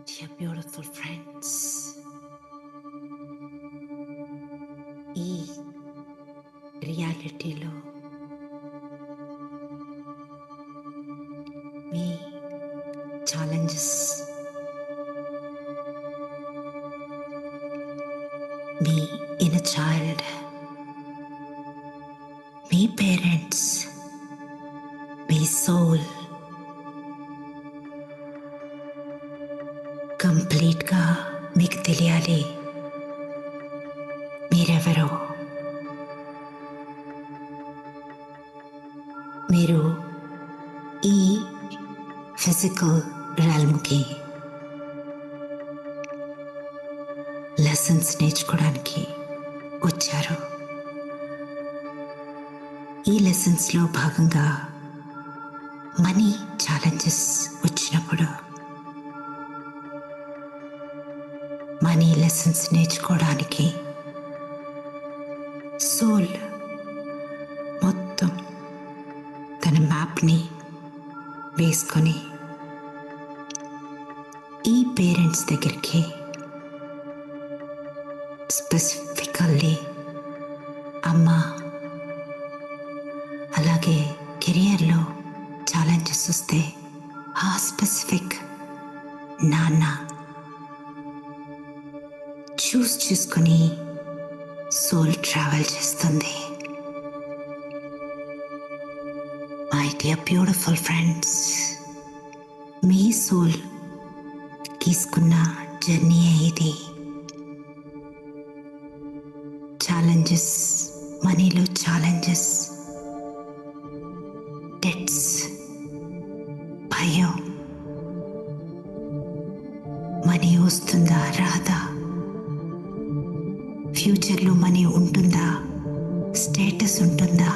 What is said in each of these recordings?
Dear beautiful friends, ఈ రియాలిటీలో మీ challenges, మీ inner child, మీ parents, మీ soul కంప్లీట్గా మీకు తెలియాలి మీరెవరో. మీరు ఈ ఫిజికల్ realmకి లెసన్స్ నేర్చుకోవడానికి వచ్చారు. ఈ లెసన్స్లో భాగంగా మనీ ఛాలెంజెస్ వచ్చినప్పుడు మనీ లెసన్స్ నేర్చుకోవడానికి సోల్ మొత్తం తన మ్యాప్ని వేసుకొని ఈ పేరెంట్స్ దగ్గరికి స్పెసిఫికల్లీ అమ్మ, అలాగే కెరియర్లో ఛాలెంజెస్ వస్తే ఆ స్పెసిఫిక్ నాన్న చూస్ చేసుకొని సోల్ ట్రావెల్ చేస్తుంది. మై డియర్ బ్యూటిఫుల్ ఫ్రెండ్స్, మీ సోల్ తీసుకున్న జర్నీ ఇది. ఛాలెంజెస్, మనీలో ఛాలెంజెస్, డెట్స్, భయం, మనీ వస్తుందా రాదా, ఫ్యూచర్లో మనీ ఉంటుందా, స్టేటస్ ఉంటుందా,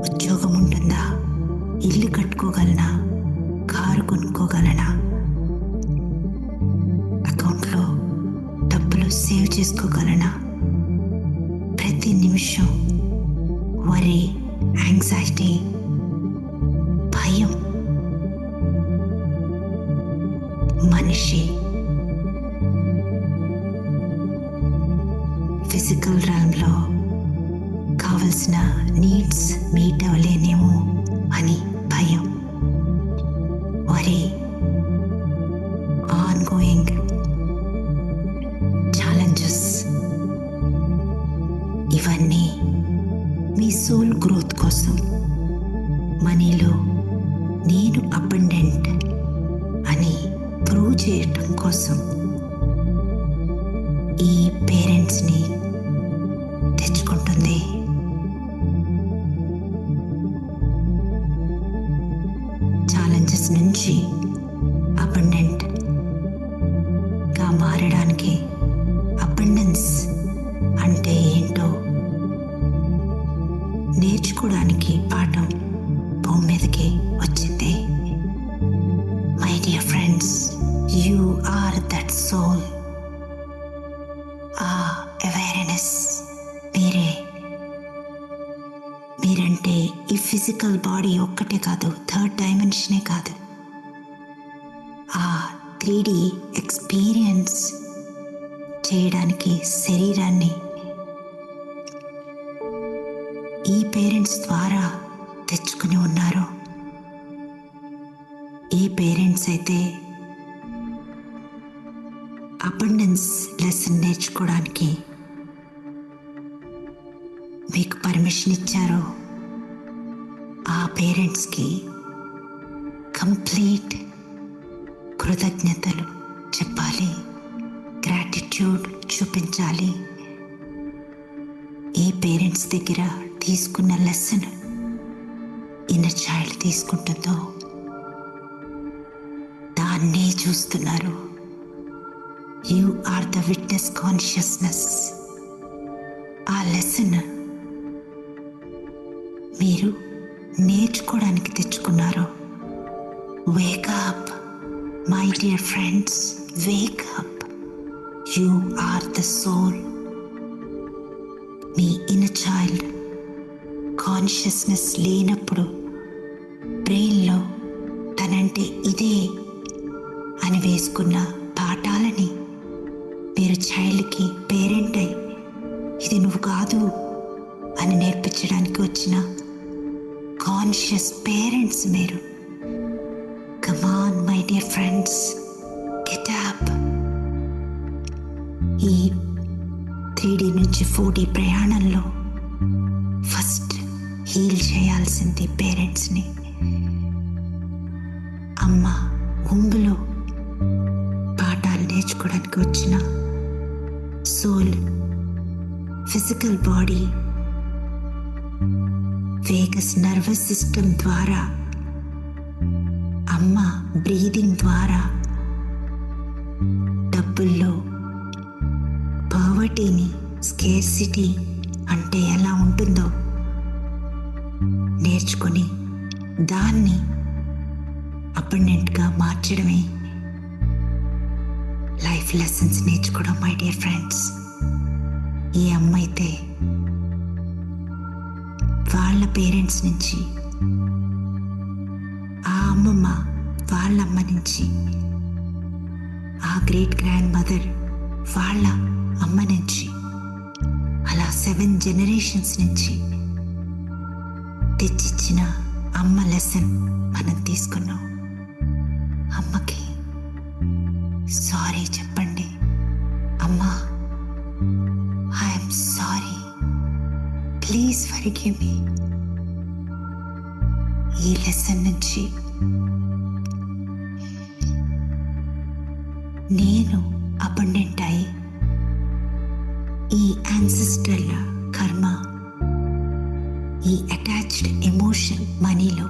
ఉద్యోగం ఉంటుందా, ఇల్లు కట్టుకోగలనా, కారు కొనుక్కోగలనా, అకౌంట్లో డబ్బులు సేవ్ చేసుకోగలనా, ప్రతి నిమిషం వరీ, యాంగ్జైటీ, భయం. మనిషి ఫిజికల్ realmలో కావలసిన నీడ్స్ మీట్ అవ్వలేనేమో అని భయం, వరీ, ఆన్గోయింగ్ ఛాలెంజెస్. ఇవన్నీ మీ సోల్ గ్రోత్ కోసం, మనీలో నేను అబండెంట్ అని ప్రూవ్ చేయటం కోసం ఈ పేరెంట్స్ని తెచ్చుకుంటుంది. ఛాలెంజెస్ నుంచి అబండెంట్గా మారడానికి, అబండెన్స్ అంటే ఏంటో నేర్చుకోవడానికి పాఠం భూమి మీదకి వచ్చింది. My dear friends, you are that soul. ఆ అవేర్నెస్ మీరంటే ఈ ఫిజికల్ బాడీ ఒక్కటే కాదు, థర్డ్ డైమెన్షనే కాదు, ఆ 3D ఎక్స్పీరియన్స్ చేయడానికి శరీరాన్ని ఈ పేరెంట్స్ ద్వారా తెచ్చుకుని ఉన్నారు. ఈ పేరెంట్స్ అయితే అబండెన్స్ లెసన్ నేర్చుకోవడానికి మీకు పర్మిషన్ ఇచ్చారో ఆ పేరెంట్స్కి కంప్లీట్ కృతజ్ఞతలు చెప్పాలి, గ్రాటిట్యూడ్ చూపించాలి. ఈ పేరెంట్స్ దగ్గర తీసుకున్న లెసన్ ఇన్నర్ చైల్డ్ తీసుకుంటుందో దాన్నే చూస్తున్నారు. You are the witness consciousness. ఆ లెసన్ మీరు నేర్చుకోవడానికి తెచ్చుకున్నారు. Wake up my dear friends, wake up. You are the soul. మీ ఇన్నర్ చైల్డ్ కాన్షియస్నెస్ లేనప్పుడు బ్రెయిన్లో తనంటే ఇదే అని వేసుకున్న పాఠాలని మీరు చైల్డ్కి పేరెంట్ అయి ఇది నువ్వు కాదు అని నేర్పించడానికి వచ్చిన కాన్షియస్ పేరెంట్స్ మీరు. Come on my dear friends, get up. ఈ 3D నుంచి 4D ప్రయాణంలో ఫస్ట్ హీల్ చేయాల్సింది పేరెంట్స్ని. అమ్మ ఒంబులో పాఠాలు నేర్చుకోవడానికి వచ్చిన soul, physical body, vagus nervous system ద్వారా, అమ్మ బ్రీదింగ్ ద్వారా డబ్బుల్లో పావర్టీని, స్కేర్సిటీ అంటే ఎలా ఉంటుందో నేర్చుకొని దాన్ని అబండెంట్గా మార్చడమే లైఫ్ లెసన్స్ నేర్చుకోవడం మై డియర్ ఫ్రెండ్స్. ఈ అమ్మ అయితే వాళ్ళ పేరెంట్స్ నుంచి, ఆ అమ్మమ్మ వాళ్ళ అమ్మ నుంచి, ఆ గ్రేట్ గ్రాండ్ మదర్ వాళ్ళ అమ్మ నుంచి, అలా 7 జనరేషన్స్ నుంచి తెచ్చిచ్చిన అమ్మ లెసన్ మనం తీసుకున్నాం. అమ్మకి సారీ చెప్పండి. అమ్మా, ఐఎమ్ సారీ, ప్లీజ్ ఫర్గివ్ మీ. ఈ లెసన్ నుంచి నేను అబండెంట్ అయి ఈ యాన్సిస్టర్ల కర్మ, ఈ అటాచ్డ్ ఎమోషన్, మనీలో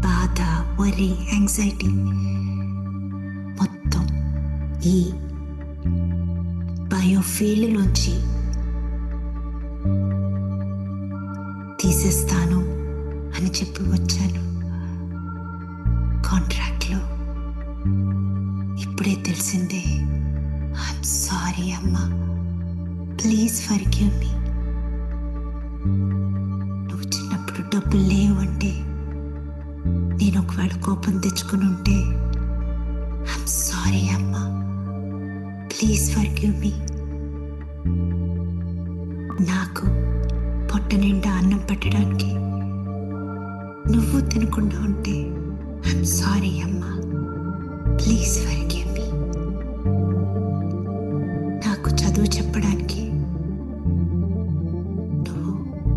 బాధ, వరీ, యాంగ్జైటీ మొత్తం ఈ బయోఫీల్డ్లోంచి తీసేస్తాను అని చెప్పి వచ్చాను. కాంట్రాక్ట్లో ఇప్పుడే తెలిసిందే. ఐఎమ్ సారీ అమ్మా, ప్లీజ్ ఫర్గివ్ మీ. నువ్వు చిన్నప్పుడు డబ్బులు లేవు అంటే నేను ఒకవేళ కోపం తెచ్చుకుని ఉంటే ఐఎమ్ సారీ అమ్మా, ప్లీజ్ ఫర్గివ్ మీ. నాకు పొట్ట నిండా అన్నం పెట్టడానికి నువ్వు తినకుండా ఉంటే ఐఎమ్ సారీ అమ్మా, ప్లీజ్ ఫర్గివ్ మీ. నాకు చదువు చెప్పడానికి నువ్వు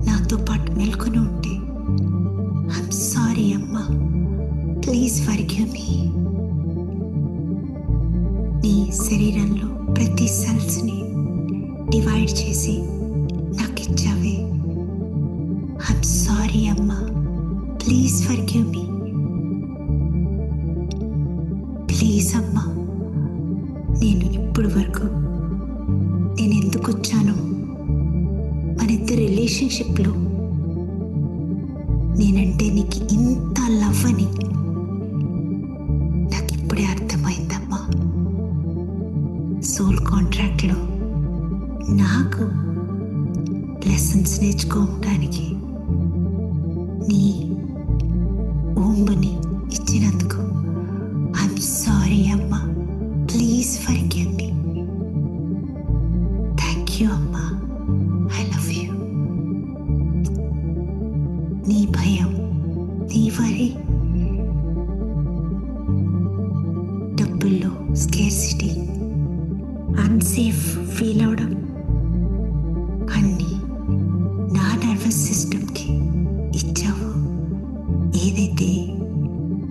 నాతో పాటు మేల్కొని ఉంటే ఐఎమ్ సారీ అమ్మా, ప్లీజ్ ఫర్గివ్ మీ. నీ శరీరంలో ప్రతి సెల్స్ని డివైడ్ చేసి నాకు ఇచ్చావే, ఐఎమ్ సారీ అమ్మా, ప్లీజ్ ఫర్గివ్ మీ. ప్లీజ్ అమ్మా, నేను ఇప్పుడు వరకు నేను ఎందుకు వచ్చానో, మన ఇద్దరు రిలేషన్షిప్లో నేనంటే నీకు ఇంత లవ్ అని నాకు ఇప్పుడే అర్థమైందమ్మా. సోల్ కాంట్రాక్ట్లో నాకు లెసన్స్ నేర్చుకోవడానికి నీ ఊంబని ఇచ్చినందుకు ఐఎమ్ సారీ అమ్మా, please forgive me. Thank you అమ్మా, ఐ లవ్ యూ. నీ భయం, నీ వరి, డబ్బుల్లో స్కేర్సిటీ, అన్సేఫ్ ఫీల్ అవడం అన్నీ నా నర్వస్ సిస్టమ్కి ఇచ్చావు. ఏదైతే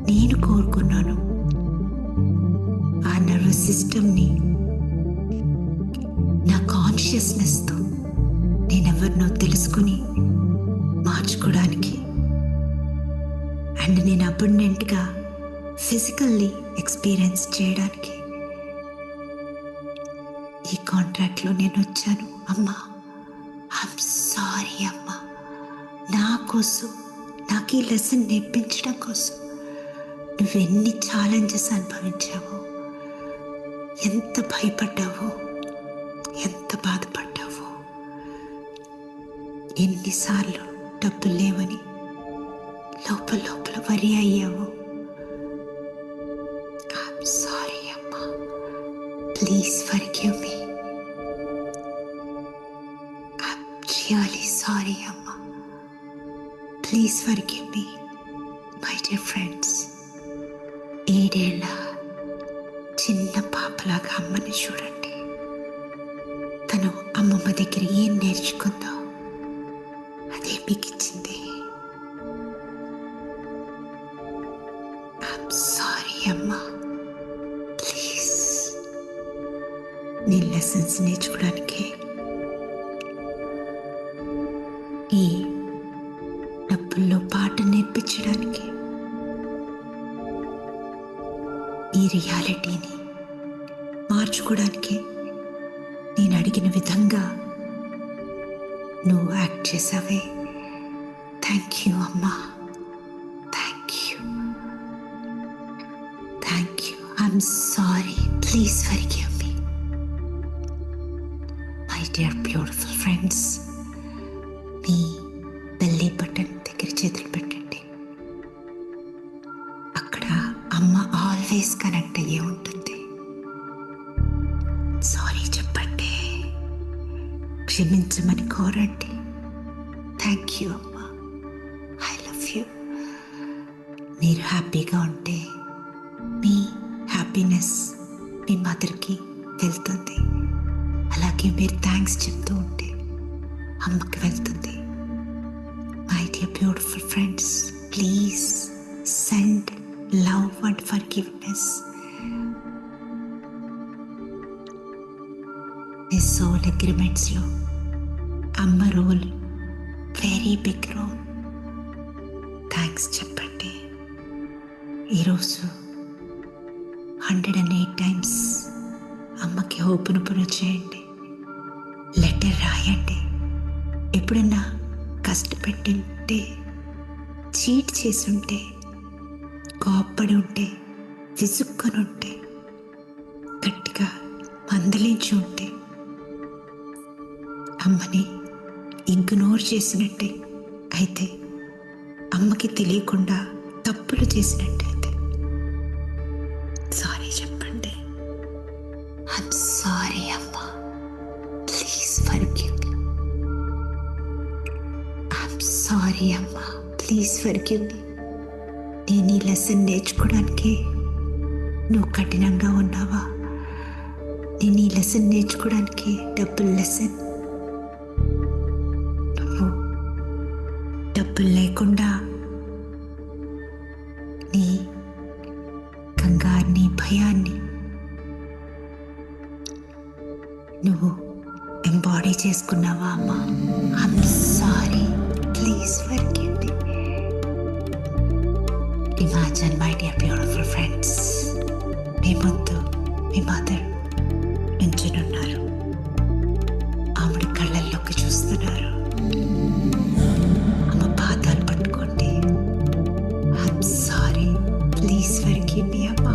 నేను కోరుకున్నానో ఆ నర్వస్ సిస్టమ్ని నా కాన్షియస్నెస్తో నేనెవరినో తెలుసుకుని మార్చుకోవడానికి, అండ్ నేను అబండెంట్గా ఫిజికల్లీ ఎక్స్పీరియన్స్ చేయడానికి ఈ కాంట్రాక్ట్లో నేను వచ్చాను. అమ్మా, ఐఎమ్ సారీ అమ్మా. నా కోసం, నాకు ఈ లెసన్ నేర్పించడం కోసం నువ్వెన్ని ఛాలెంజెస్ అనుభవించావో, ఎంత భయపడ్డావో, ఎంత బాధపడ్డావో, ఎన్నిసార్లు డబ్బులు లేవని లోపల లోపల వరి అయ్యావో. I'm sorry please forgive me. I'm really sorry అమ్మా. Please forgive me my dear friends. 7 ఏళ్ల చిన్న పాపలాగా అమ్మని చూడండి. తను అమ్మమ్మ దగ్గర ఏం నేర్చుకుందో అదే మీకు ఇచ్చింది. ఐమ్ సారీ అమ్మా. ప్లీజ్ నీ లెసన్స్ నేర్చుకోవడానికి ఈ డబ్బుల్లో పాట నేర్పించడానికి ఈ రియాలిటీని మార్చుకోవడానికి నేను అడిగిన విధంగా నువ్వు యాక్ట్ చేసావే. థ్యాంక్ యూ అమ్మా. Thank you. Thank you. I'm sorry. Please forgive me. My dear beautiful friends, me belly button దగ్గర చేతులు పెట్టండి. అక్కడ అమ్మ ఆల్వేస్ కనెక్ట్ అయ్యే ఉంటుంది. సారీ చెప్పండి, క్షమించమని కోరండి. థ్యాంక్ యూ అమ్మా. I love you. మీరు హ్యాపీగా ఉంటే మీ హ్యాపీనెస్ మీ మదర్కి వెళ్తుంది. అలాగే మీరు థ్యాంక్స్ చెప్తూ ఉంటే అమ్మకి వెళ్తుంది. My dear beautiful friends, please send love and forgiveness. మీ సోల్ అగ్రిమెంట్స్లో అమ్మ role very big role. Thanks చెప్పండి. ఈరోజు 108 times అమ్మకి హోపును పును చేయండి. లెటర్ రాయండి. ఎప్పుడన్నా కష్టపెట్టుంటే, చీట్ చేసి ఉంటే, కోప్పడి ఉంటే, విసుక్కొని ఉంటే, గట్టిగా మందలించి ఉంటే, అమ్మని ఇగ్నోర్ చేసినట్టే అయితే, అమ్మకి తెలియకుండా తప్పులు చేసినట్టయితే సారీ చెప్పండి. ఐమ్ సారీ అమ్మా. Please forgive me. I'm sorry అమ్మా. Please forgive me. నేను ఈ లెసన్ నేర్చుకోవడానికి నువ్వు కఠినంగా ఉన్నావా? నేను ఈ లెసన్ నేర్చుకోవడానికి డబ్బులు లెసన్. నువ్వు డబ్బులు లేకుండా నీ కంగారుని, భయాన్ని నువ్వు ఎంబాడీ చేసుకున్నావా అమ్మా? I'm sorry. Please forgive me. Imagine my dear beautiful friends, మీ ముందు మీ మదర్ నించునున్నారు. ఆవిడ కళ్ళల్లోకి చూస్తున్నారు. అమ్మ పాదాలు పట్టుకోండి. I'm sorry. Please forgive me అమ్మా.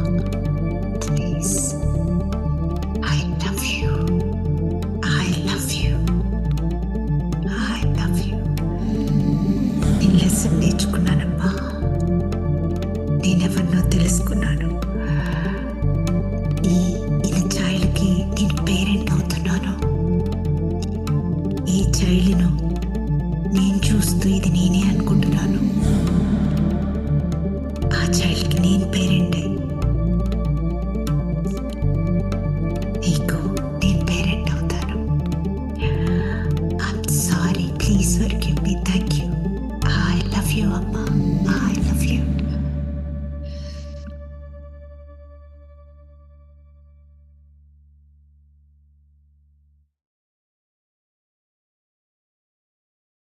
Please. I love you. I love you. I love you. నేను లెసన్ నేర్చుకున్నానమ్మా. నేనెవరినో తెలుసుకున్నాను. ఈ చైల్డ్కి నేను పేరెంట్ అవుతున్నాను. ఈ చైల్డ్ను నేను చూస్తూ ఇది నేనే